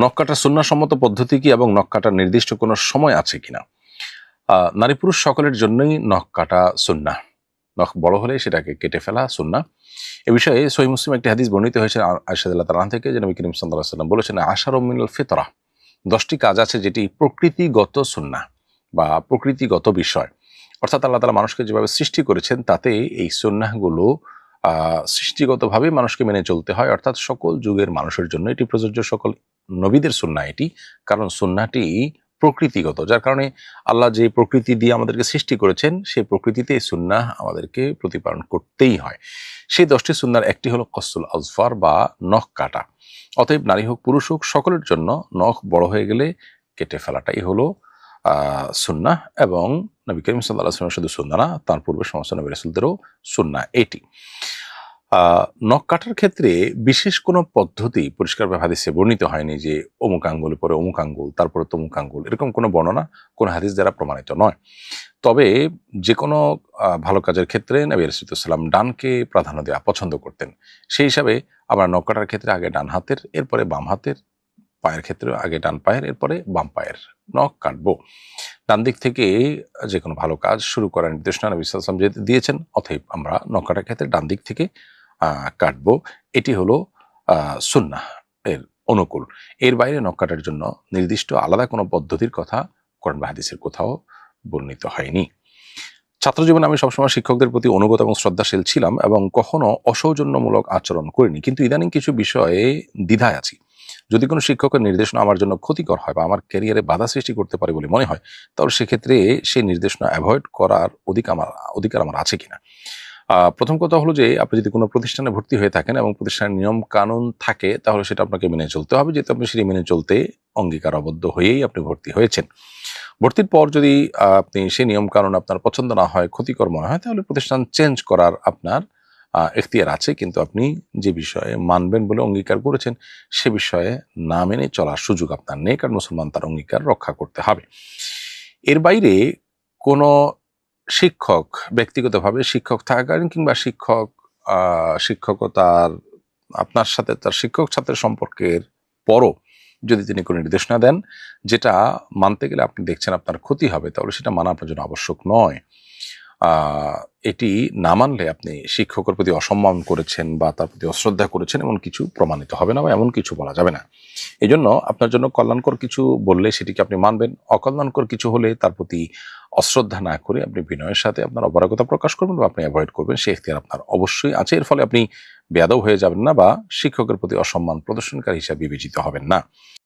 নখ কাটার সুন্নাহসম্মত পদ্ধতি কি এবং নখ কাটার নির্দিষ্ট কোনো সময় আছে কিনা? নারী পুরুষ সকলের জন্যই নখ কাটা সুন্নাহ। নখ বড় হলে সেটাকে কেটে ফেলা সুন্নাহ। এ বিষয়ে সহিহ মুসলিম একটি হাদিস বর্ণিত হয়েছে আয়েশা রাদিয়াল্লাহু তাআলা থেকে, যে নবী করিম সাল্লাল্লাহু আলাইহি ওয়াসাল্লাম বলেছেন, আশারুম মিনাল ফিতরা, 10টি কাজ আছে যেটি প্রকৃতিগত সুন্নাহ বা প্রকৃতিগত বিষয়। অর্থাৎ আল্লাহ তাআলা মানুষকে যেভাবে সৃষ্টি করেছেন তাতে এই সুন্নাহগুলো সৃষ্টিগতভাবে মানুষকে মেনে চলতে হয়। অর্থাৎ সকল যুগের মানুষের জন্য এটি প্রযোজ্য, সকল নবীদের সুন্নাহ এটি। কারণ সুন্নাহটি প্রকৃতিগত, যার কারণে আল্লাহ যে প্রকৃতি দিয়ে আমাদেরকে সৃষ্টি করেছেন সেই প্রকৃতিতে এই সুন্নাহ আমাদেরকে প্রতিপালন করতেই হয়। সেই 10টি সুন্নাহর একটি হলো কসুল আজফার বা নখ কাটা। অতএব নারী হোক পুরুষ হোক সকলের জন্য নখ বড় হয়ে গেলে কেটে ফেলাটাই হলো সুন্নাহ। এবং নবী করিম সাল্লাল্লাহু আলাইহি ওয়াসাল্লাম শুধু সুন্নাহ না, তার পূর্বে সমস্ত নবী রাসূলদেরও সুন্নাহ এটি। নখ কাটার ক্ষেত্রে বিশেষ কোনো পদ্ধতি পরিষ্কারভাবে হাদিসে বর্ণিত হয়নি যে অমুক আঙ্গুলের পরে অমুক আঙ্গুল, তারপরে তমুক আঙ্গুল, এরকম কোনো বর্ণনা কোনো হাদিস দ্বারা প্রমাণিত নয়। তবে যে কোনো ভালো কাজের ক্ষেত্রে নবী রাসূলুল্লাহ সাল্লাল্লাহু আলাইহি ওয়াসাল্লাম ডানকে প্রাধান্য দেওয়া পছন্দ করতেন। সেই হিসাবে আমরা নখ কাটার ক্ষেত্রে আগে ডান হাতের, এরপরে বাম হাতের, পায়ের ক্ষেত্রে আগে ডান পায়ের, এরপরে বাম পায়ের নখ কাটবো। ডান দিক থেকে যে কোনো ভালো কাজ শুরু করার নির্দেশনা নবী সাল্লাল্লাহু আলাইহি ওয়াসাল্লাম দিয়েছেন। অতএব আমরা নখ কাটার ক্ষেত্রে ডান দিক থেকে কাটবো। এটি হলো সুন্নাহ এর অনুকূল। এর বাইরে নখ কাটার জন্য নির্দিষ্ট আলাদা কোনো পদ্ধতির কথা কোরআন বা হাদিসের কোথাও বর্ণিত হয়নি। ছাত্র জীবনে আমি সবসময় শিক্ষকদের প্রতি অনুগত এবং শ্রদ্ধাশীল ছিলাম এবং কখনো অসৌজন্যমূলক আচরণ করিনি, কিন্তু ইদানিং কিছু বিষয়ে দ্বিধায় আছি। যদি কোনো শিক্ষকের নির্দেশনা আমার জন্য ক্ষতিকর হয় বা আমার ক্যারিয়ারে বাধা সৃষ্টি করতে পারে বলে মনে হয়, তাহলে সেক্ষেত্রে সেই নির্দেশনা অ্যাভয়েড করার অধিকার আমার আছে কিনা। প্রথম কথা হলো যে আপনি যদি কোনো প্রতিষ্ঠানে ভর্তি হয়ে থাকেন এবং প্রতিষ্ঠানের নিয়ম কানুন থাকে, তাহলে সেটা আপনাকে মেনে চলতে হবে, যেহেতু আপনি সেটি মেনে চলতে অঙ্গীকারাবদ্ধ হয়েই আপনি ভর্তি হয়েছেন। ভর্তির পর যদি আপনি সেই নিয়ম কানুন আপনার পছন্দ না হয়, ক্ষতিকর মনে হয়, তাহলে প্রতিষ্ঠান চেঞ্জ করার আপনার এখতিয়ার আছে, কিন্তু আপনি যে বিষয়ে মানবেন বলে অঙ্গীকার করেছেন সে বিষয়ে না মেনে চলার সুযোগ আপনার নেই, কারণ মুসলমান তার অঙ্গীকার রক্ষা করতে হবে। এর বাইরে কোনো শিক্ষক ব্যক্তিগতভাবে শিক্ষক থাকাকালীন কিংবা শিক্ষকতার আপনার সাথে তার শিক্ষক ছাত্রের সম্পর্কের পরও যদি তিনি কোনো নির্দেশনা দেন যেটা মানতে গেলে আপনি দেখছেন আপনার ক্ষতি হবে, তাহলে সেটা মানা আপনার জন্য আবশ্যক নয়। এটি না মানলে আপনি শিক্ষকের প্রতি অসম্মান করেছেন বা তার প্রতি অশ্রদ্ধা করেছেন এমন কিছু প্রমাণিত হবে না বা এমন কিছু বলা যাবে না। এই জন্য আপনার জন্য কল্যাণকর কিছু বললে সেটিকে আপনি মানবেন, অকল্যাণকর কিছু হলে তার প্রতি অশ্রদ্ধা না করে আপনি বিনয়ের সাথে আপনার অপারগতা প্রকাশ করবেন বা আপনি অ্যাভয়েড করবেন, সে এখতিয়ার আপনার অবশ্যই আছে। এর ফলে আপনি বেয়াদব হয়ে যাবেন না বা শিক্ষকের প্রতি অসম্মান প্রদর্শনকারী হিসাবে বিবেচিত হবেন না।